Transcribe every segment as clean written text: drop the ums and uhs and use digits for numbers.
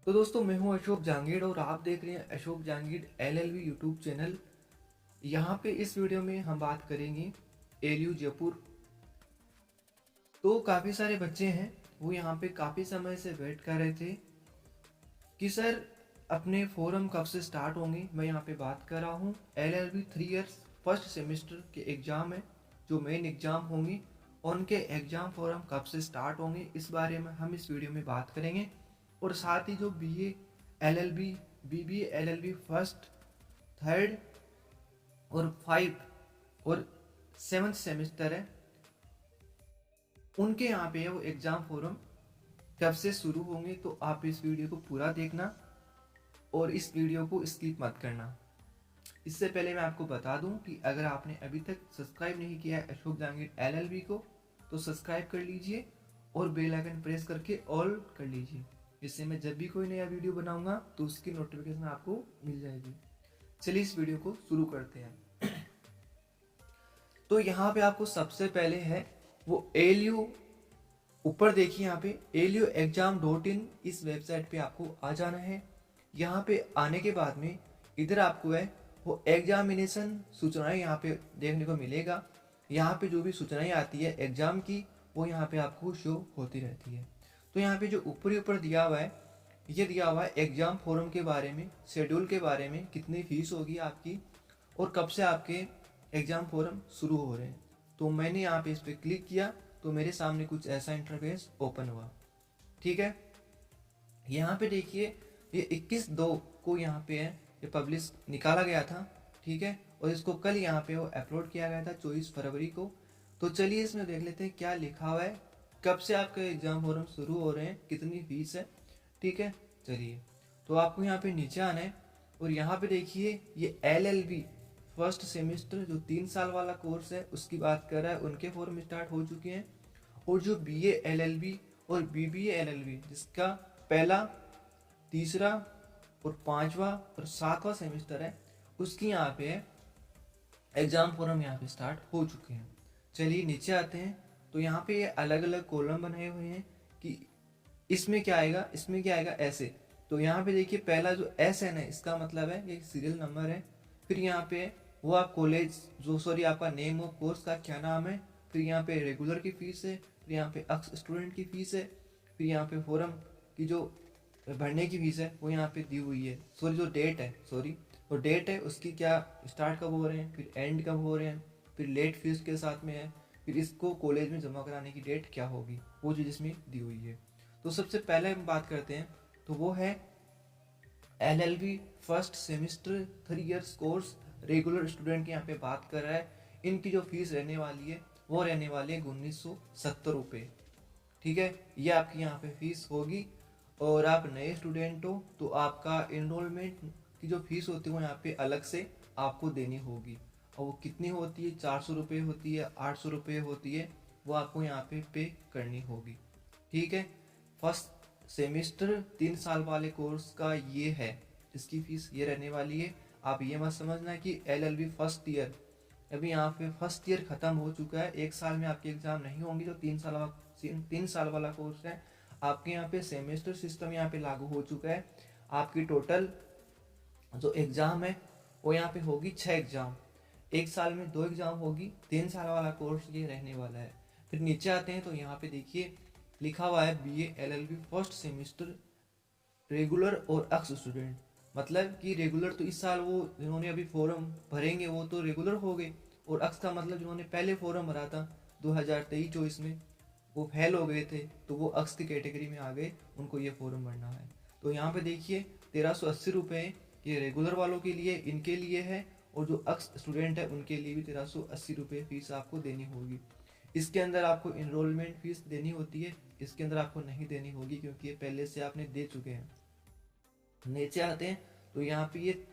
तो दोस्तों मैं हूं अशोक जहांगीर और आप देख रहे हैं Ashok Jahangir LLB YouTube channel. यहाँ पे इस वीडियो में हम बात करेंगे एलयू जयपुर। तो काफ़ी सारे बच्चे हैं वो यहाँ पे काफ़ी समय से वेट कर रहे थे कि सर अपने फोरम कब से स्टार्ट होंगे। मैं यहाँ पे बात कर रहा हूँ एलएलबी 3 इयर्स फर्स्ट सेमेस्टर के एग्ज़ाम है जो मेन एग्ज़ाम होंगे और उनके एग्ज़ाम फोरम कब से स्टार्ट होंगे इस बारे में हम इस वीडियो में बात करेंगे। और साथ ही जो BA LLB BBA LLB first third और 5 और 7th सेमेस्टर है उनके यहाँ पे वो एग्ज़ाम फोरम कब से शुरू होंगे। तो आप इस वीडियो को पूरा देखना और इस वीडियो को स्किप मत करना। इससे पहले मैं आपको बता दूं कि अगर आपने अभी तक सब्सक्राइब नहीं किया है अशोक जहांगीर एलएलबी को तो सब्सक्राइब कर लीजिए और बेल आइकन प्रेस करके ऑल कर लीजिए। इससे मैं जब भी कोई नया वीडियो बनाऊंगा तो उसकी नोटिफिकेशन आपको मिल जाएगी। चलिए इस वीडियो को शुरू करते हैं। तो यहाँ पे आपको सबसे पहले है वो एलयू, ऊपर देखिए यहाँ पे aluexam.in इस वेबसाइट पे आपको आ जाना है। यहाँ पे आने के बाद में इधर आपको है वो एग्जामिनेशन सूचनाएं यहाँ पे देखने को मिलेगा। यहाँ पे जो भी सूचनाएं आती है एग्जाम की वो यहाँ पे आपको शो होती रहती है। तो यहाँ पे जो ऊपर दिया हुआ है ये दिया हुआ है एग्जाम फोरम के बारे में, शेड्यूल के बारे में, कितनी फीस होगी आपकी और कब से आपके एग्जाम फोरम शुरू हो रहे हैं। तो मैंने यहाँ पे इस पर क्लिक किया तो मेरे सामने कुछ ऐसा इंटरफेस ओपन हुआ। ठीक है, यहाँ पे देखिए ये 21/2 को यहाँ पे है ये पब्लिश निकाला गया था। ठीक है, और इसको कल यहाँ पे वो अपलोड किया गया था 24 फरवरी को। तो चलिए इसमें देख लेते हैं क्या लिखा हुआ है, कब से आपके एग्जाम फोरम शुरू हो रहे हैं, कितनी फीस है। ठीक है, चलिए तो आपको यहाँ पे नीचे आना है और यहाँ पे देखिए ये एलएलबी फर्स्ट सेमेस्टर जो 3 साल वाला कोर्स है उसकी बात कर रहा है, उनके फॉर्म स्टार्ट हो चुके हैं। और जो बीए एलएलबी और बीबीए एलएलबी जिसका पहला, तीसरा और 5वां और 7वां सेमेस्टर है उसकी यहाँ पे एग्जाम फोरम यहाँ पे स्टार्ट हो चुके हैं। चलिए नीचे आते हैं तो यहाँ पे ये अलग अलग कॉलम बनाए हुए हैं कि इसमें क्या आएगा, इसमें क्या आएगा ऐसे। तो यहाँ पे देखिए पहला जो SN है इसका मतलब है ये सीरियल नंबर है। फिर यहाँ पे वो आप कॉलेज जो सॉरी आपका नेम ऑफ कोर्स का क्या नाम है। फिर यहाँ पे रेगुलर की फीस है, फिर यहाँ पे एक्स स्टूडेंट की फीस है, फिर यहाँ पे फोरम की जो भरने की फीस है वो यहाँ पे दी हुई है। सॉरी जो डेट है, सॉरी वो डेट है उसकी क्या स्टार्ट कब हो रहे हैं, फिर एंड कब हो रहे हैं, फिर लेट फीस के साथ में है, फिर इसको कॉलेज में जमा कराने की डेट क्या होगी वो चीज़ इसमें दी हुई है। तो सबसे पहले हम बात करते हैं तो वो है LLB first semester 3 years course regular student की यहाँ पे बात कर रहा है। इनकी जो फीस रहने वाली है वो रहने वाली है 1970 रुपये। ठीक है, ये आपकी यहाँ पे फीस होगी। और आप नए स्टूडेंट हो तो आपका इनरोलमेंट की जो फीस होती है वो यहाँ पे अलग से आपको देनी होगी। और वो कितनी होती है, 400 रुपये होती है, 800 रुपये होती है, वो आपको यहाँ पे करनी होगी। ठीक है, फर्स्ट सेमेस्टर 3 साल वाले कोर्स का ये है, इसकी फीस ये रहने वाली है। आप ये मत समझना कि एलएलबी फर्स्ट ईयर, अभी यहाँ पे फर्स्ट ईयर खत्म हो चुका है, 1 साल में आपके एग्जाम नहीं होंगे। जो 3 साल वाला कोर्स है आपके यहाँ पे सेमेस्टर सिस्टम यहाँ पे लागू हो चुका है। आपकी टोटल जो एग्जाम है वो यहाँ पे होगी 6 एग्जाम, 1 साल में 2 एग्जाम होगी। 3 साल वाला कोर्स ये रहने वाला है। फिर नीचे आते हैं तो यहाँ पे देखिए लिखा हुआ है BA LLB first semester regular और एक्स स्टूडेंट। मतलब कि रेगुलर तो इस साल वो जिन्होंने अभी फॉर्म भरेंगे वो तो रेगुलर हो गए, और एक्स का मतलब जिन्होंने पहले फॉर्म भरा था 2023-24 में वो फेल हो गए थे तो वो एक्स की कैटेगरी में आ गए, उनको ये फॉर्म भरना है। तो यहाँ पे देखिए 1380 रुपये ये रेगुलर वालों के लिए, इनके लिए है, और जो एक्स स्टूडेंट है उनके लिए भी 1380 रुपये फीस आपको देनी होगी। इसके अंदर आपको इनरोलमेंट फीस देनी होती है, इसके अंदर आपको नहीं देनी होगी क्योंकि ये पहले से आपने दे चुके हैं। नीचे आते हैं तो यहाँ पे ये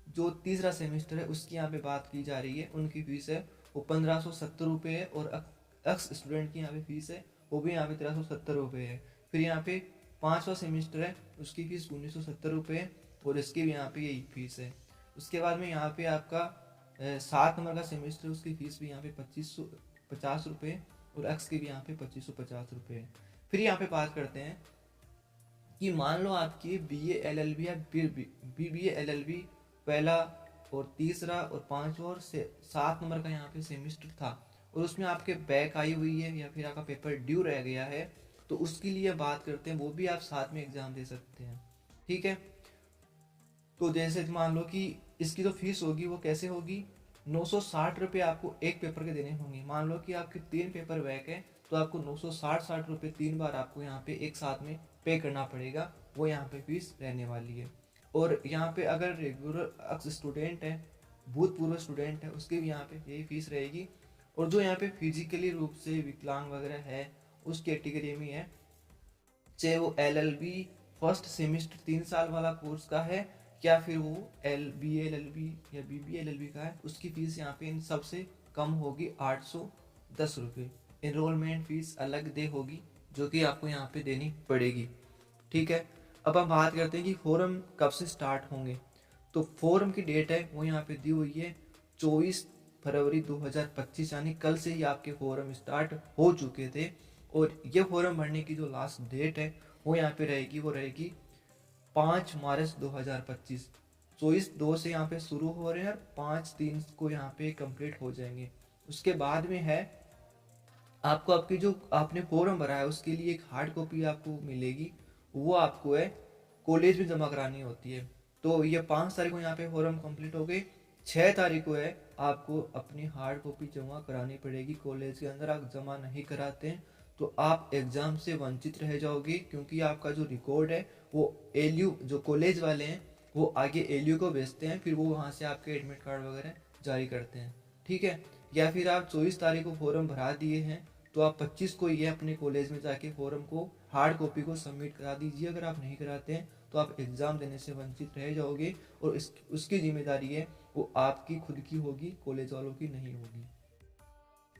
जो तीसरा सेमेस्टर है उसकी यहाँ पे बात की जा रही है, उनकी फीस है वो 1570 रुपये है, और एक्स स्टूडेंट की यहाँ पे फीस है वो भी यहाँ पे 1370 रुपये है। फिर यहाँ पे 5वां सेमेस्टर है उसकी फीस 1970 रुपये है, और इसकी भी यहाँ पे यही फीस है। उसके बाद में यहाँ पे आपका 7 नंबर का सेमेस्टर उसकी फीस भी यहाँ पे 2550 रुपये, और एक्स की भी यहाँ पे 2550 रुपये है। फिर यहाँ पे बात करते हैं कि मान लो आपकी BA LLB या BBA LLB पहला और तीसरा और पांचवा और 7 नंबर का यहाँ पे सेमिस्टर था, और उसमें आपके बैक आई हुई है या फिर आपका पेपर ड्यू रह गया है, तो उसके लिए बात करते हैं, वो भी आप साथ में एग्जाम दे सकते हैं। ठीक है, तो जैसे मान लो कि इसकी जो फीस होगी वो कैसे होगी, 960 रुपये आपको एक पेपर के देने होंगे। मान लो कि आपके 3 पेपर बैक है, तो आपको 960 रुपये 3 बार आपको यहाँ पे एक साथ में पे करना पड़ेगा, वो यहाँ पे फीस रहने वाली है। और यहाँ पे अगर रेगुलर स्टूडेंट है, भूतपूर्व स्टूडेंट है, उसकी भी यहाँ पे यही फीस रहेगी। और जो यहाँ पे फिजिकली रूप से विकलांग वगैरह है, उस कैटेगरी में है, चाहे वो LLB फर्स्ट सेमिस्टर 3 साल वाला कोर्स का है या फिर वो BA LLB या BBA LLB का है, उसकी फीस यहाँ पे इन सबसे कम होगी 810 रुपये। इनरोलमेंट फीस अलग दे होगी जो कि आपको यहाँ पे देनी पड़ेगी। ठीक है, अब हम बात करते हैं कि फोरम कब से स्टार्ट होंगे। तो फोरम की डेट है वो यहाँ पे दी हुई है 24 फरवरी 2025, यानी कल से ही आपके फोरम स्टार्ट हो चुके थे। और ये फॉर्म भरने की जो लास्ट डेट है वो यहाँ पे रहेगी, वो रहेगी 5 मार्च 2025। 24/2 से यहाँ पे शुरू हो रहे हैं और 5/3 को यहाँ पे कंप्लीट हो जाएंगे। उसके बाद में है आपको आपकी जो आपने फॉर्म भरा है उसके लिए एक हार्ड कॉपी आपको मिलेगी, वो आपको है कॉलेज में जमा करानी होती है। तो ये 5 तारीख को यहाँ पे फॉर्म कंप्लीट हो गई। 6 तारीख को है आपको अपनी हार्ड कॉपी जमा करानी पड़ेगी कॉलेज के अंदर। आप जमा नहीं कराते हैं तो आप एग्जाम से वंचित रह जाओगे, क्योंकि आपका जो रिकॉर्ड है वो LU जो कॉलेज वाले हैं वो आगे LU को भेजते हैं, फिर वो वहाँ से आपके एडमिट कार्ड वगैरह जारी करते हैं। ठीक है, या फिर आप 24 तारीख को फॉर्म भरा दिए हैं तो आप 25 को ये अपने कॉलेज में जाके फॉर्म को हार्ड कॉपी को सबमिट करा दीजिए। अगर आप नहीं कराते हैं तो आप एग्ज़ाम देने से वंचित रह जाओगे, और उसकी जिम्मेदारी है वो आपकी खुद की होगी, कॉलेज वालों की नहीं होगी।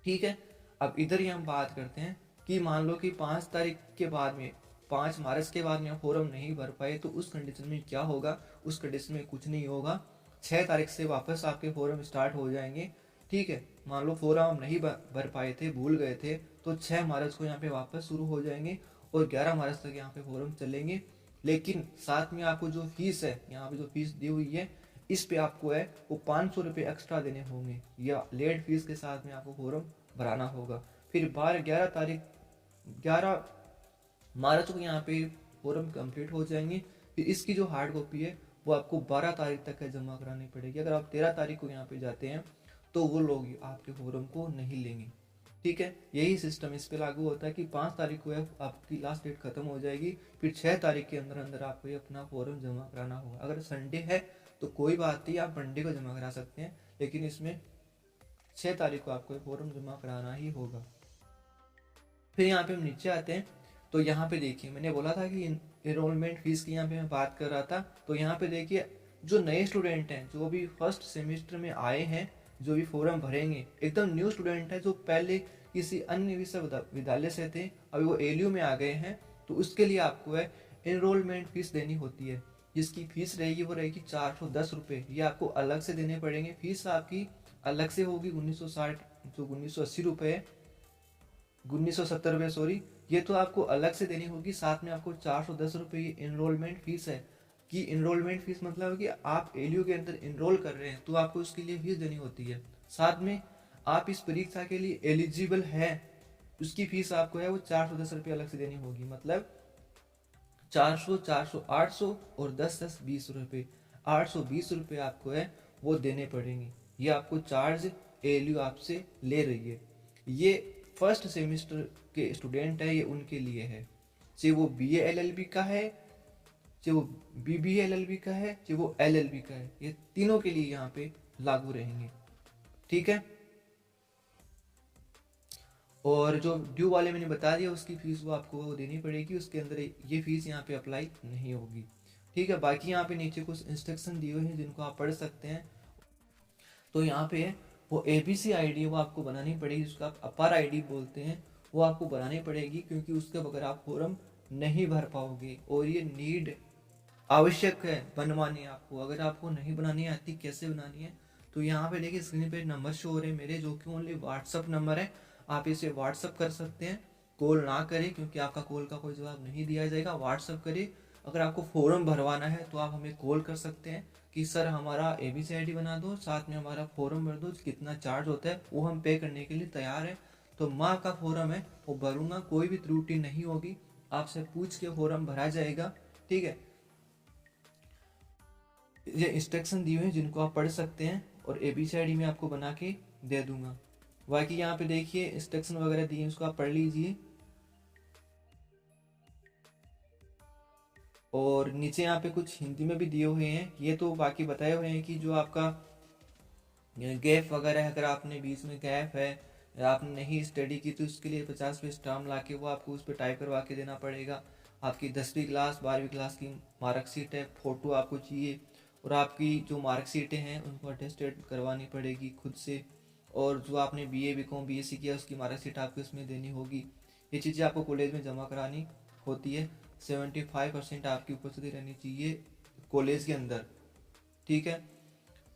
ठीक है, अब इधर ही हम बात करते हैं कि मान लो कि 5 तारीख के बाद में, 5 मार्च के बाद में आप फॉर्म नहीं भर पाए तो उस कंडीशन में क्या होगा। उस कंडीशन में कुछ नहीं होगा, 6 तारीख से वापस आपके फॉर्म स्टार्ट हो जाएंगे। ठीक है, मान लो फॉर्म हम नहीं भर पाए थे, भूल गए थे, तो 6 मार्च को यहाँ पे वापस शुरू हो जाएंगे और 11 मार्च तक यहाँ पे फॉर्म चलेंगे। लेकिन साथ में आपको जो फीस है, यहाँ पे जो फीस दी हुई है, इस पे आपको है वो 500 रुपये एक्स्ट्रा देने होंगे, या लेट फीस के साथ में आपको फॉर्म भराना होगा। फिर 11 मार्च को यहाँ पे फॉर्म कंप्लीट हो जाएंगे। फिर इसकी जो हार्ड कॉपी है वो आपको 12 तारीख तक है जमा करानी पड़ेगी। अगर आप 13 तारीख को यहाँ पे जाते हैं तो वो लोग आपके फॉर्म को नहीं लेंगे। ठीक है, यही सिस्टम इस पे लागू होता है कि 5 तारीख को आपकी लास्ट डेट खत्म हो जाएगी, फिर 6 तारीख के अंदर अंदर आपको ये अपना फॉर्म जमा कराना होगा। अगर संडे है तो कोई बात नहीं, आप मंडे को जमा करा सकते हैं, लेकिन इसमें 6 तारीख को आपको फॉर्म जमा कराना ही होगा। फिर यहाँ पे हम नीचे आते हैं, तो यहाँ पे देखिए मैंने बोला था कि एनरोलमेंट फीस की यहाँ पे मैं बात कर रहा था। तो यहाँ पे देखिए जो नए स्टूडेंट हैं, जो भी फर्स्ट सेमेस्टर में आए हैं, जो भी फॉर्म भरेंगे, एकदम न्यू स्टूडेंट है, जो पहले किसी अन्य विश्वविद्यालय से थे, अभी वो LU में आ गए हैं, तो उसके लिए आपको है एनरोलमेंट फीस देनी होती है, जिसकी फीस रहेगी वो रहेगी 410 रुपये। ये आपको अलग से देने पड़ेंगे। फीस आपकी अलग से होगी 1960 जो 1980 रुपये, 1970 रुपये सॉरी, ये तो आपको अलग से देनी होगी। साथ में आपको 410 रुपये ये इनरोलमेंट फीस है। कि इनरोलमेंट फीस मतलब है कि आप LU के अंदर इनरोल कर रहे हैं तो आपको उसके लिए फीस देनी होती है। साथ में आप इस परीक्षा के लिए एलिजिबल है, उसकी फीस आपको है वो 410 रुपये अलग से देनी होगी। मतलब 400, 400, 800 और 10, 20 रुपये, 820 रुपये आपको है वो देने पड़ेंगे। ये आपको चार्ज LU आपसे ले रही है। ये फर्स्ट सेमेस्टर के स्टूडेंट है, ये उनके लिए है, चाहे वो BA LLB का है, चाहे वो BBA LLB का है, चाहे वो LLB का है, ये तीनों के लिए यहाँ पे लागू रहेंगे। ठीक है, और जो ड्यू वाले मैंने बता दिया उसकी फीस वो आपको वो देनी पड़ेगी, उसके अंदर ये फीस यहाँ पे अप्लाई नहीं होगी। ठीक है, बाकी यहाँ पे नीचे कुछ इंस्ट्रक्शन दिए हुए हैं जिनको आप पढ़ सकते हैं। तो यहाँ पे वो ABC ID वो आपको बनानी पड़ेगी, जिसको आप अपार ID बोलते हैं, वो आपको बनानी पड़ेगी, क्योंकि उसके बगैर आप फॉर्म नहीं भर पाओगे। और ये नीड आवश्यक है बनवानी आपको। अगर आपको नहीं बनानी आती कैसे बनानी है, तो यहाँ पे देखिए स्क्रीन पे नंबर शो हो रहे हैं मेरे, जो कि ओनली व्हाट्सअप नंबर है। आप इसे व्हाट्सअप कर सकते हैं, कॉल ना करें क्योंकि आपका कॉल का कोई जवाब नहीं दिया जाएगा। व्हाट्सअप करें अगर आपको फॉर्म भरवाना है तो आप हमें कॉल कर सकते हैं कि सर हमारा ABCID बना दो, साथ में हमारा फॉर्म भर दो, कितना चार्ज होता है वो हम पे करने के लिए तैयार है। तो माँ का फॉर्म है वो भरूंगा, कोई भी त्रुटि नहीं होगी, आपसे पूछ के फॉर्म भरा जाएगा। ठीक है, ये इंस्ट्रक्शन दिए हुए हैं जिनको आप पढ़ सकते हैं और ABCID में आपको बना के दे दूंगा। बाकी यहाँ पे देखिए इंस्ट्रक्शन वगैरह दिए हैं, उसको आप पढ़ लीजिए। और नीचे यहाँ पे कुछ हिंदी में भी दिए हुए हैं, ये तो बाकी बताए हुए हैं कि जो आपका गैप वगैरह है, अगर आपने बीच में गैप है या आपने नहीं स्टडी की तो उसके लिए 50 पेज स्टाम्प ला के वो आपको उस पर टाइप करवा के देना पड़ेगा। आपकी 10वीं क्लास 12वीं क्लास की मार्कशीट है, फ़ोटो आपको चाहिए, और आपकी जो मार्कशीटें हैं उनको अटेस्टेड करवानी पड़ेगी खुद से। और जो आपने BA BCom BSc किया उसकी मार्कशीट आपको इसमें देनी होगी। ये चीज़ें आपको कॉलेज में जमा करानी होती है। 75% आपकी उपस्थिति रहनी चाहिए कॉलेज के अंदर। ठीक है,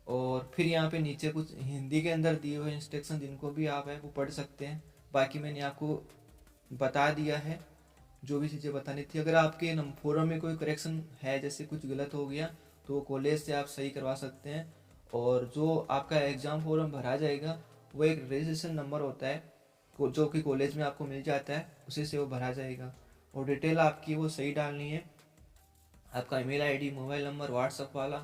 और फिर यहाँ पे नीचे कुछ हिंदी के अंदर दिए हुए इंस्ट्रक्शन जिनको भी आप है वो पढ़ सकते हैं। बाकी मैंने आपको बता दिया है जो भी चीज़ें बतानी थी। अगर आपके फोरम में कोई करेक्शन है, जैसे कुछ गलत हो गया, तो कॉलेज से आप सही करवा सकते हैं। और जो आपका एग्ज़ाम फॉर्म भरा जाएगा वो एक रजिस्ट्रेशन नंबर होता है जो कि कॉलेज में आपको मिल जाता है, उसी से वो भरा जाएगा। और डिटेल आपकी वो सही डालनी है, आपका email ID, mobile number, WhatsApp वाला,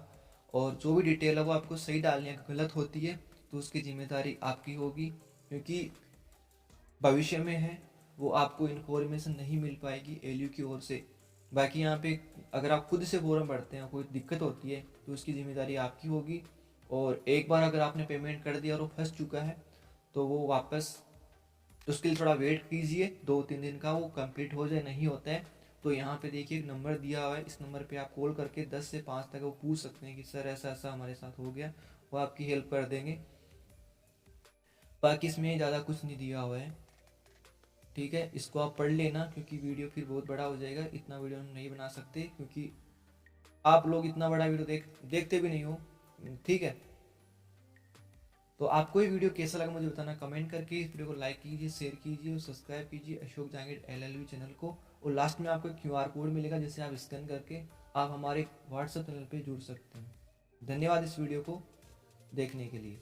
और जो भी डिटेल है वो आपको सही डालनी है। गलत होती है तो उसकी जिम्मेदारी आपकी होगी, क्योंकि भविष्य में है वो आपको इन्फॉर्मेशन नहीं मिल पाएगी LU की ओर से। बाकी यहाँ पे अगर आप खुद से फॉर्म भरते हैं, कोई दिक्कत होती है तो उसकी जिम्मेदारी आपकी होगी। और एक बार अगर आपने पेमेंट कर दिया और वो फंस चुका है तो वो वापस, उसके लिए थोड़ा वेट कीजिए, 2-3 दिन का वो कंप्लीट हो जाए। नहीं होता है तो यहाँ पे देखिए एक नंबर दिया हुआ है, इस नंबर पे आप कॉल करके 10 से 5 तक वो पूछ सकते हैं कि सर ऐसा ऐसा हमारे साथ हो गया, वो आपकी हेल्प कर देंगे। बाकी इसमें ज़्यादा कुछ नहीं दिया हुआ है। ठीक है, इसको आप पढ़ लेना क्योंकि वीडियो फिर बहुत बड़ा हो जाएगा। इतना वीडियो हम नहीं बना सकते क्योंकि आप लोग इतना बड़ा वीडियो देखते भी नहीं हो। ठीक है, तो आपको ये वीडियो कैसा लगा मुझे बताना कमेंट करके। इस वीडियो को लाइक कीजिए, शेयर कीजिए और सब्सक्राइब कीजिए अशोक जहांगीर LLB चैनल को। और लास्ट में आपको QR कोड मिलेगा जिसे आप स्कैन करके आप हमारे WhatsApp चैनल पे जुड़ सकते हैं। धन्यवाद इस वीडियो को देखने के लिए।